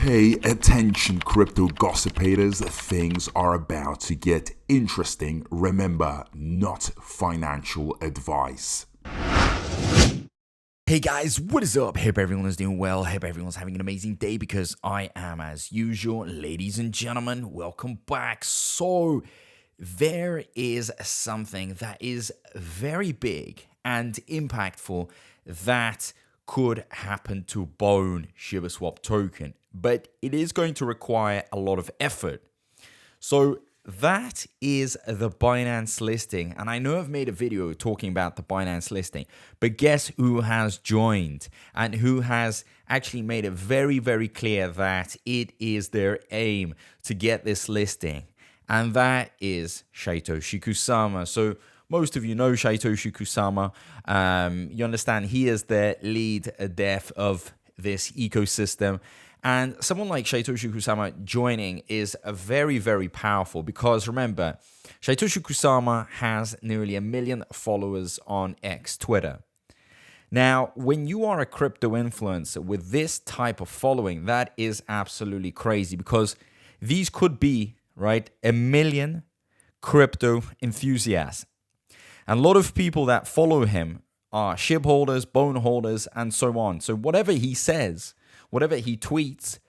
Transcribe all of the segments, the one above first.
Hey, attention crypto gossipators, things are about to get interesting. Remember, not financial advice. Hey guys, what is up? Hope everyone is doing well. Hope everyone's having an amazing day because I am as usual. Ladies and gentlemen, welcome back. So there is something that is very big and impactful that could happen to Bone ShibaSwap token, but it is going to require a lot of effort. So that is the Binance listing. And I know I've made a video talking about the Binance listing, but guess who has joined and who has actually made it very, very clear that it is their aim to get this listing. And that is Shytoshi Kusama. So most of you know Shytoshi Kusama. You understand he is the lead dev of this ecosystem. And someone like Shytoshi Kusama joining is a very, very powerful because remember, Shytoshi Kusama has nearly 1 million followers on X, Twitter. Now, when you are a crypto influencer with this type of following, that is absolutely crazy because these could be, right, 1 million crypto enthusiasts. And a lot of people that follow him are SHIB holders, Bone holders, and so on. So whatever he says, whatever he tweets,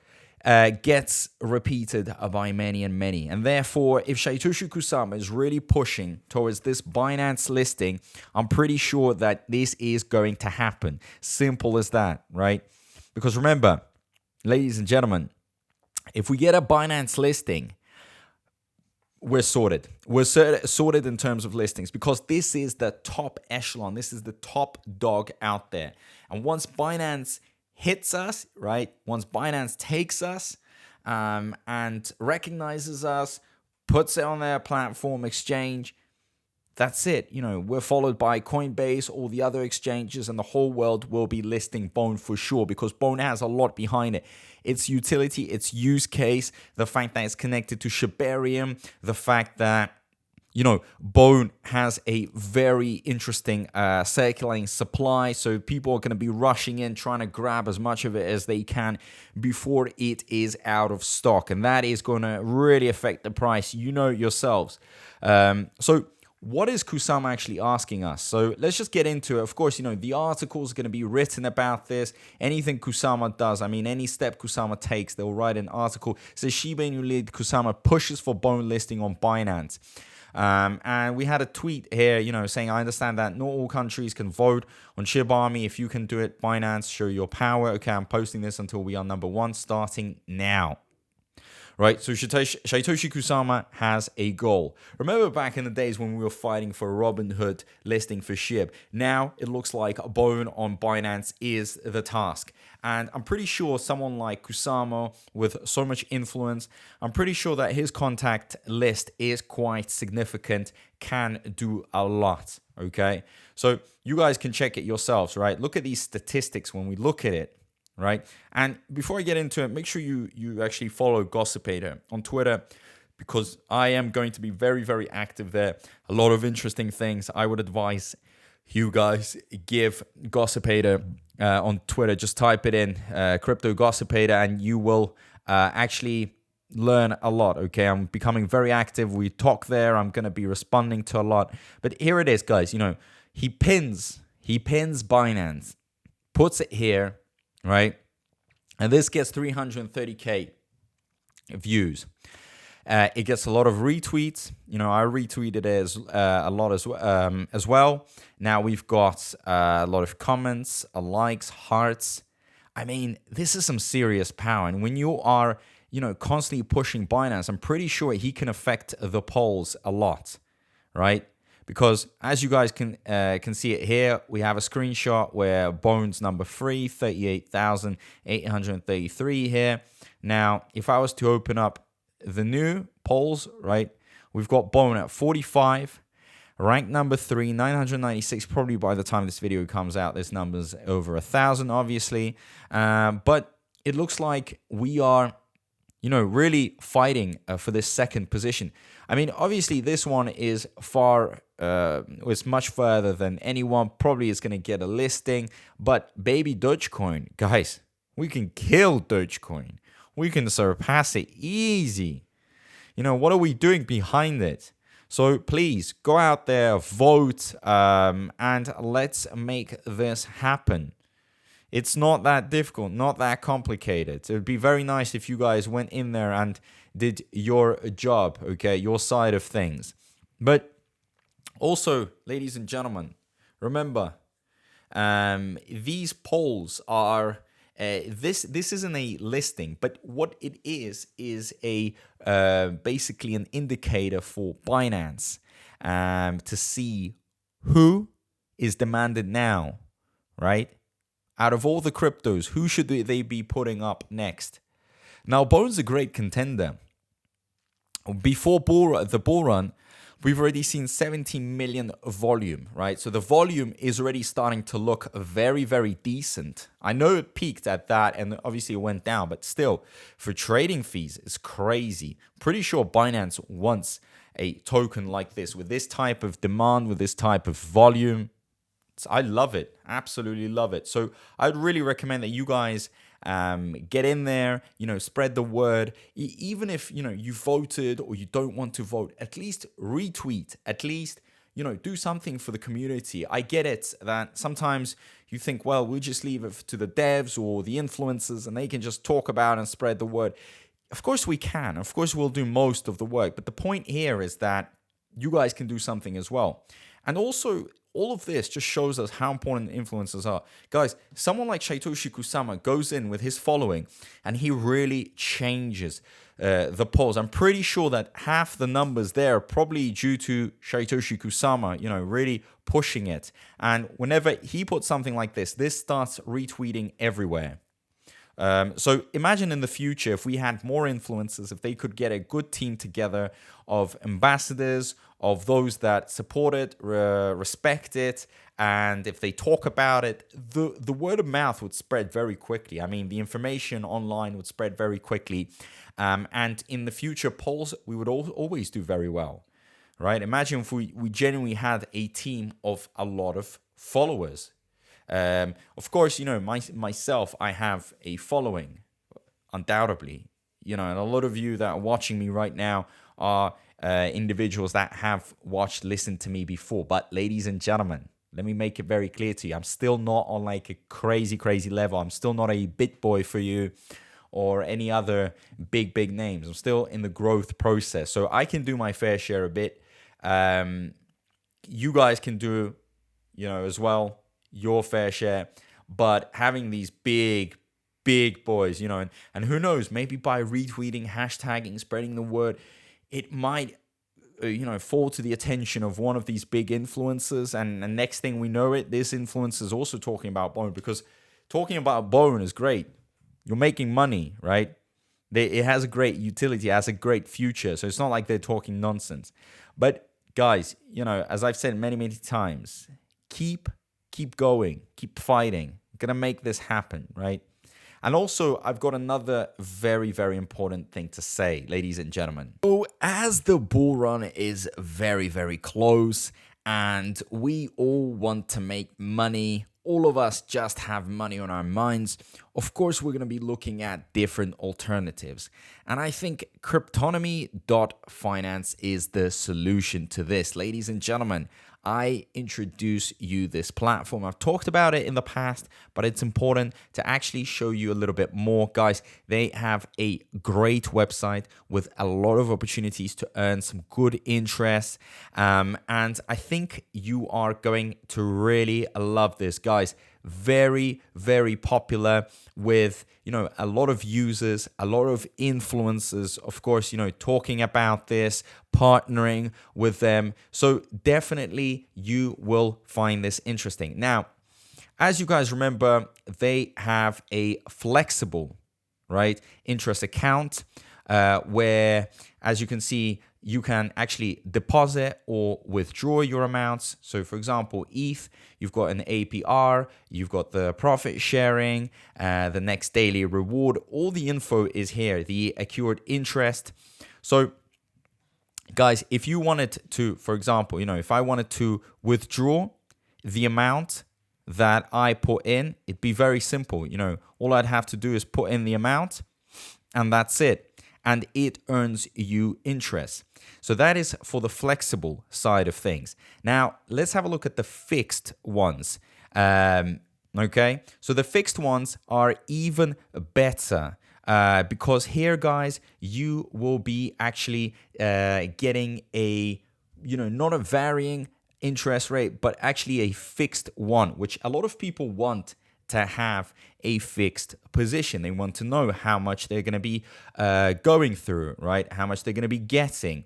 gets repeated by many and many. And therefore, if Shytoshi Kusama is really pushing towards this Binance listing, I'm pretty sure that this is going to happen. Simple as that, right? Because remember, ladies and gentlemen, if we get a Binance listing, we're sorted. We're sorted in terms of listings because this is the top echelon. This is the top dog out there. And once Binance hits us, right? Once Binance takes us and recognizes us, puts it on their platform exchange, that's it. You know, we're followed by Coinbase, all the other exchanges, and the whole world will be listing Bone for sure because Bone has a lot behind it. Its utility, its use case, the fact that it's connected to Shibarium, the fact that, you know, Bone has a very interesting circulating supply. So people are going to be rushing in, trying to grab as much of it as they can before it is out of stock. And that is going to really affect the price. You know yourselves. So what is Kusama actually asking us? So let's just get into it. Of course, you know, the article is going to be written about this. Anything Kusama does, I mean, any step Kusama takes, they'll write an article. It says Shiba Inu lead Kusama pushes for Bone listing on Binance. And we had a tweet here, you know, saying, I understand that not all countries can vote on SHIB Army. If you can do it, Binance, show your power. Okay, I'm posting this until we are #1 starting now. Right, so Shytoshi Kusama has a goal. Remember back in the days when we were fighting for a Robinhood listing for SHIB? Now it looks like a Bone on Binance is the task. And I'm pretty sure someone like Kusama with so much influence, I'm pretty sure that his contact list is quite significant, can do a lot, okay? So you guys can check it yourselves, right? Look at these statistics when we look at it. Right. And before I get into it, make sure you actually follow Gossipator on Twitter because I am going to be very, very active there. A lot of interesting things. I would advise you guys give Gossipator on Twitter. Just type it in, Crypto Gossipator, and you will actually learn a lot. Okay. I'm becoming very active. We talk there. I'm going to be responding to a lot. But here it is, guys. You know, he pins Binance, puts it here. Right, and this gets 330K views. It gets a lot of retweets. You know, I retweeted it a lot as well. Now we've got a lot of comments, likes, hearts. I mean, this is some serious power. And when you are, you know, constantly pushing Binance, I'm pretty sure he can affect the polls a lot, right? Because as you guys can see it here, we have a screenshot where Bone's #3, 38,833 here. Now, if I was to open up the new polls, right, we've got Bone at 45, ranked #3, 996. Probably by the time this video comes out, this number's over 1,000, obviously. But it looks like we are, you know, really fighting for this second position. I mean, obviously, this one is it's much further than anyone. Probably is going to get a listing. But baby Dogecoin, guys, we can kill Dogecoin. We can surpass it easy. What are we doing behind it? So please go out there, vote, and let's make this happen. It's not that difficult, not that complicated. It would be very nice if you guys went in there and did your job, okay, your side of things. But also, ladies and gentlemen, remember, these polls are this isn't a listing, but what it is a basically an indicator for Binance to see who is demanded now, right? Out of all the cryptos, who should they be putting up next? Now, Bone's a great contender. Before the bull run, we've already seen 17 million volume, right? So the volume is already starting to look very, very decent. I know it peaked at that and obviously it went down, but still, for trading fees, it's crazy. Pretty sure Binance wants a token like this with this type of demand, with this type of volume. I love it. Absolutely love it. So I'd really recommend that you guys get in there, spread the word. Even if, you voted or you don't want to vote, at least retweet, at least, do something for the community. I get it that sometimes you think, well, we'll just leave it to the devs or the influencers and they can just talk about and spread the word. Of course we can. Of course we'll do most of the work. But the point here is that you guys can do something as well. And also, all of this just shows us how important influencers are. Guys, someone like Shytoshi Kusama goes in with his following and he really changes the polls. I'm pretty sure that half the numbers there are probably due to Shytoshi Kusama, really pushing it. And whenever he puts something like this starts retweeting everywhere. So imagine in the future if we had more influencers, if they could get a good team together of ambassadors, of those that support it, respect it, and if they talk about it, the word of mouth would spread very quickly. I mean, the information online would spread very quickly. And in the future polls, we would always do very well, right? Imagine if we genuinely had a team of a lot of followers. Of course, myself, I have a following, undoubtedly, and a lot of you that are watching me right now are individuals that have listened to me before. But ladies and gentlemen, let me make it very clear to you. I'm still not on like a crazy level. I'm still not a bit boy for you or any other big names. I'm still in the growth process. So I can do my fair share a bit. You guys can do, as well, your fair share. But having these big boys, and who knows, maybe by retweeting, hashtagging, spreading the word, it might, fall to the attention of one of these big influencers. And the next thing we know this influencer is also talking about Bone, because talking about Bone is great. You're making money, right? It has a great utility, it has a great future. So it's not like they're talking nonsense. But guys, as I've said many times, keep going, keep fighting. I'm going to make this happen, right? And also, I've got another very important thing to say, ladies and gentlemen. So as the bull run is very close and we all want to make money, all of us just have money on our minds, of course, we're going to be looking at different alternatives. And I think Cryptonomy.finance is the solution to this. Ladies and gentlemen, I introduce you this platform. I've talked about it in the past, but it's important to actually show you a little bit more. Guys, they have a great website with a lot of opportunities to earn some good interest. And I think you are going to really love this, guys. Very popular with, a lot of users, a lot of influencers, of course, talking about this, partnering with them. So definitely you will find this interesting. Now, as you guys remember, they have a flexible, right, interest account where, as you can see, you can actually deposit or withdraw your amounts. So for example, ETH, you've got an APR, you've got the profit sharing, the next daily reward. All the info is here, the accrued interest. So guys, if you wanted to, for example, if I wanted to withdraw the amount that I put in, it'd be very simple. All I'd have to do is put in the amount and that's it. And it earns you interest. So that is for the flexible side of things. Now, let's have a look at the fixed ones. Okay, so the fixed ones are even better because here, guys, you will be actually getting a, not a varying interest rate, but actually a fixed one, which a lot of people want to have a fixed position. They want to know how much they're going to be going through, right? How much they're going to be getting.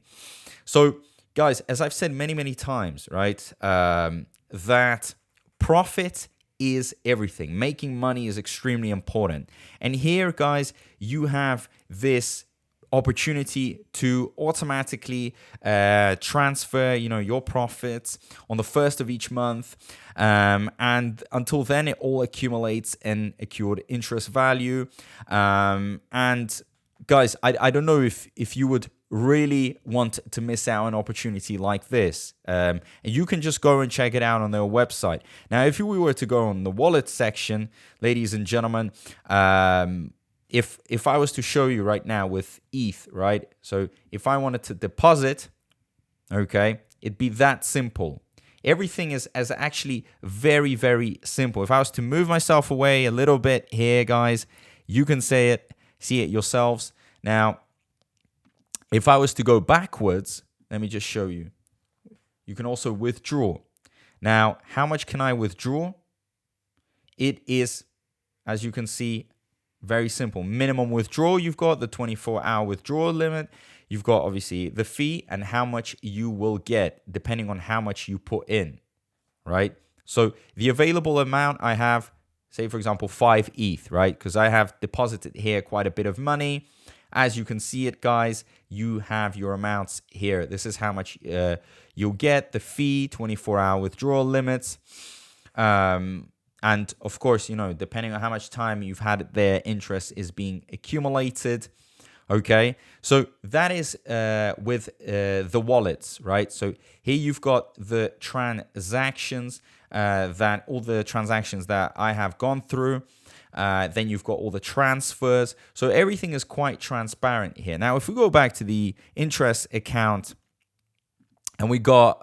So, guys, as I've said many, many times, right, that profit is everything. Making money is extremely important. And here, guys, you have this opportunity to automatically transfer, your profits on the first of each month, and until then, it all accumulates in accrued interest value. And guys, I don't know if you would really want to miss out on an opportunity like this. And you can just go and check it out on their website. Now, if we were to go on the wallet section, ladies and gentlemen, if I was to show you right now with ETH, right? So if I wanted to deposit, okay, it'd be that simple. Everything is actually very, very simple. If I was to move myself away a little bit here, guys, you can see it yourselves. Now, if I was to go backwards, let me just show you. You can also withdraw. Now, how much can I withdraw? It is, as you can see, very simple. Minimum withdrawal, you've got the 24-hour withdrawal limit. You've got, obviously, the fee and how much you will get, depending on how much you put in, right? So the available amount I have, say, for example, 5 ETH, right? Because I have deposited here quite a bit of money. As you can see it, guys, you have your amounts here. This is how much you'll get, the fee, 24-hour withdrawal limits. And of course, depending on how much time you've had it there, interest is being accumulated. Okay, so that is with the wallets, right? So here you've got the transactions, all the transactions that I have gone through. Then you've got all the transfers. So everything is quite transparent here. Now, if we go back to the interest account and we got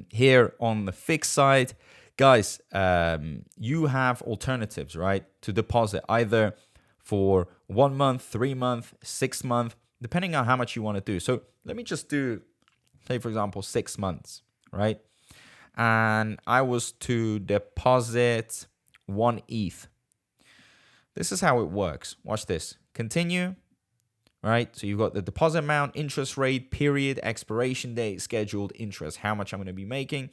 here on the fixed side, guys, you have alternatives, right, to deposit either for 1 month, 3 month, 6 month, depending on how much you want to do. So let me just do, say, for example, 6 months, right? And I was to deposit 1 ETH. This is how it works. Watch this. Continue, right? So you've got the deposit amount, interest rate, period, expiration date, scheduled interest, how much I'm going to be making,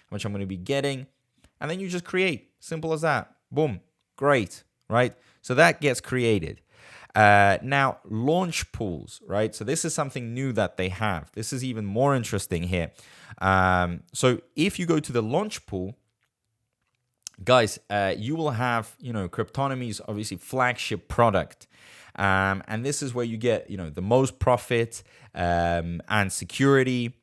how much I'm going to be getting. And then you just create. Simple as that. Boom. Great, right? So that gets created. Now, launch pools, right? So this is something new that they have. This is even more interesting here. So if you go to the launch pool, guys, you will have, Cryptonomy's obviously flagship product. And this is where you get, the most profit and security.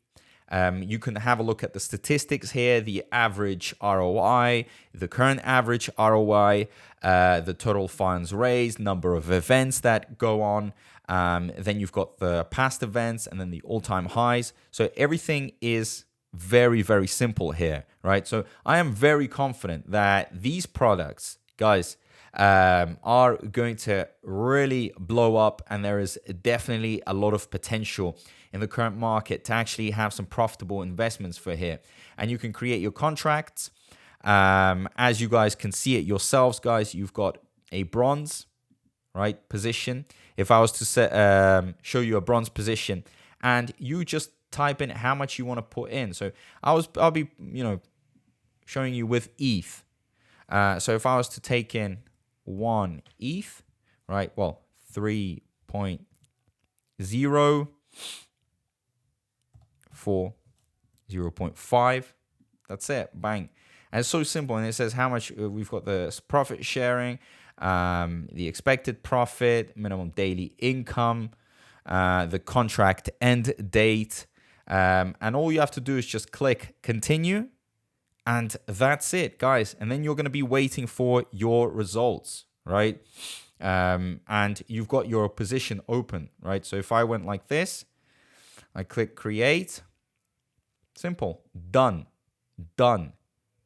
You can have a look at the statistics here, the average ROI, the current average ROI, the total funds raised, number of events that go on. Then you've got the past events and then the all-time highs. So everything is very, very simple here, right? So I am very confident that these products, guys, are going to really blow up, and there is definitely a lot of potential in the current market to actually have some profitable investments for here. And you can create your contracts. As you guys can see it yourselves, guys, you've got a bronze, right, position. If I was to show you a bronze position, and you just type in how much you want to put in. So I'll be showing you with ETH. So if I was to take in 1 ETH, right? Well, 3.0 for 0.5. That's it. Bang. And it's so simple. And it says how much we've got the profit sharing, the expected profit, minimum daily income, the contract end date. And all you have to do is just click continue. And that's it, guys. And then you're going to be waiting for your results, right? and you've got your position open, right? So if I went like this, I click create, simple, done,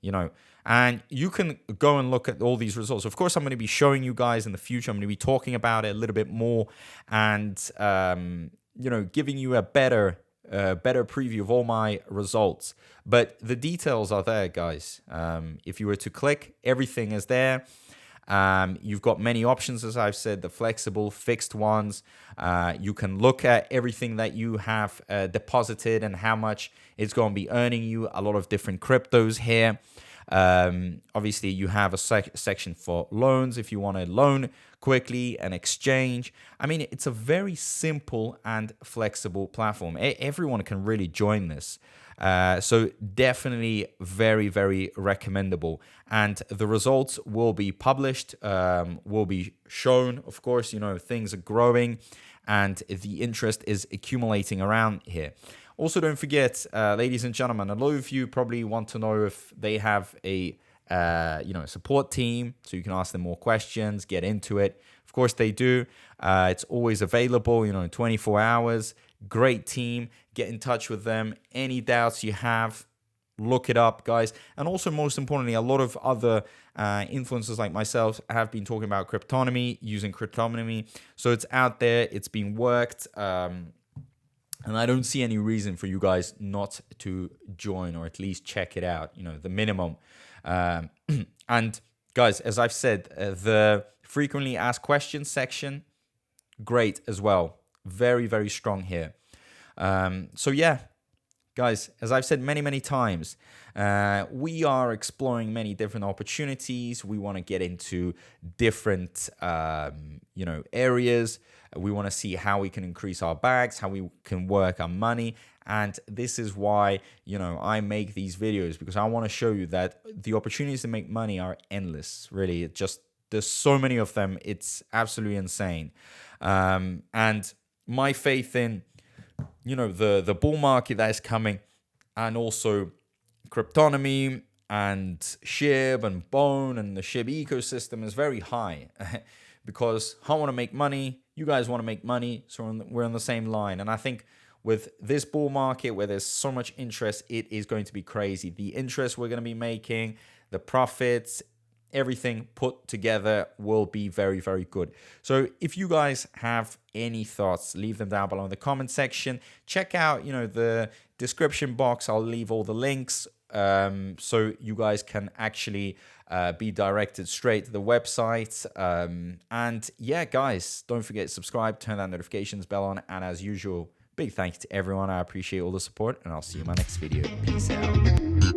you know, and you can go and look at all these results. Of course, I'm going to be showing you guys in the future. I'm going to be talking about it a little bit more and, you know, giving you a better preview of all my results. But the details are there, guys. If you were to click, everything is there. You've got many options, as I've said, the flexible, fixed ones. You can look at everything that you have deposited and how much it's going to be earning you. A lot of different cryptos here. Obviously, you have a section for loans if you want to loan quickly and exchange. I mean, it's a very simple and flexible platform. Everyone can really join this. So definitely very, very recommendable. And the results will be published, will be shown. Of course, you know, things are growing and the interest is accumulating around here. Also, don't forget, ladies and gentlemen, a lot of you probably want to know if they have a support team, so you can ask them more questions, get into it. Of course, they do. It's always available, in 24 hours. Great team. Get in touch with them. Any doubts you have, look it up, guys. And also, most importantly, a lot of other influencers like myself have been talking about Cryptonomy, using Cryptonomy. So it's out there. It's been worked. And I don't see any reason for you guys not to join or at least check it out, the minimum. And guys, as I've said, the frequently asked questions section, great as well. Very, very strong here. So yeah, guys, as I've said many, many times, we are exploring many different opportunities. We want to get into different, areas. We want to see how we can increase our bags, how we can work our money. And this is why, I make these videos, because I want to show you that the opportunities to make money are endless. Really, there's so many of them. It's absolutely insane. And my faith in, the bull market that is coming, and also Cryptonomy and SHIB and Bone and the SHIB ecosystem is very high. Because I want to make money, you guys want to make money, so we're on the same line. And I think with this bull market where there's so much interest, it is going to be crazy. The interest we're going to be making, the profits, everything put together will be very, very good. So if you guys have any thoughts, leave them down below in the comment section. Check out, the description box. I'll leave all the links so you guys can actually be directed straight to the website. And yeah, guys, don't forget to subscribe, turn that notifications bell on. And as usual, big thank you to everyone. I appreciate all the support, and I'll see you in my next video. Peace out.